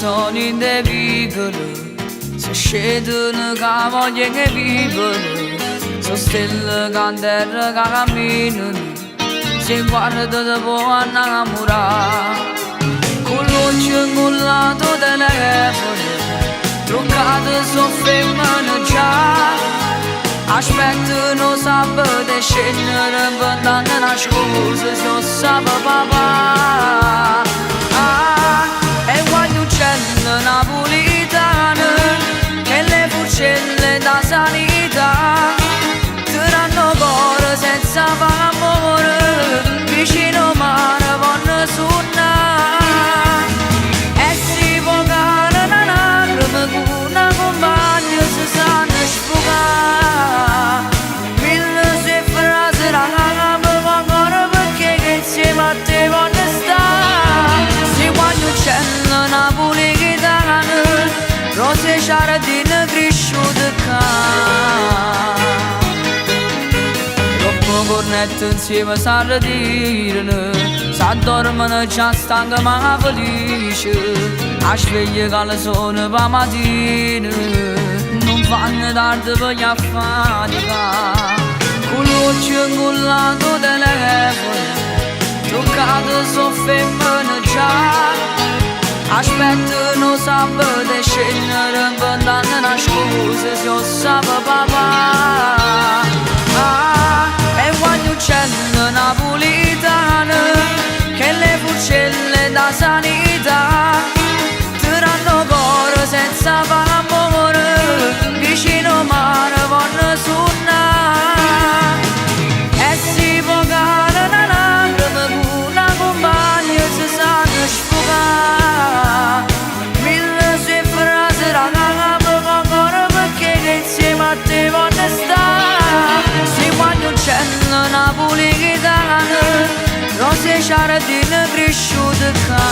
sono indebicole, se scedono che voglio che vivere, sono stelle che in terra che camminano, se guarda da può innamorare. Con l'occhio incollato telefono, truccato soffermano già, aspettano sabato scendere inventando una scusa se lo sa papà. E quando uccello napolitano che le fucelle da sanità tiranno cuore senza fare amore, vicino mare vanno suonare. E si può canare con una compagna si sanno sfogare, mille se frasi la cagano ancora perché che insieme a te voglio stare. Se quando uccello napoletano rose giardine cresciute qua, troppo cornetto insieme s'arretirano, s'addormano già stanca ma felice, a sveglia che le sono per mattina, non fanno tardi per gli affatica. Con l'occhio incollato telefono, toccato soffermano già, aspettano sabato scendere inventando una scusa se lo sa papà. E quando uccello napolitano che le fucelle da sanità tiranno cuore senza fare amore, vicino mare vanno suonare. E si può canare con una compagna si sanno sfogare, mille se frasi la cagano ancora perché che insieme a te voglio stare. Se quando uccello napoletano rose giardine cresciute qua.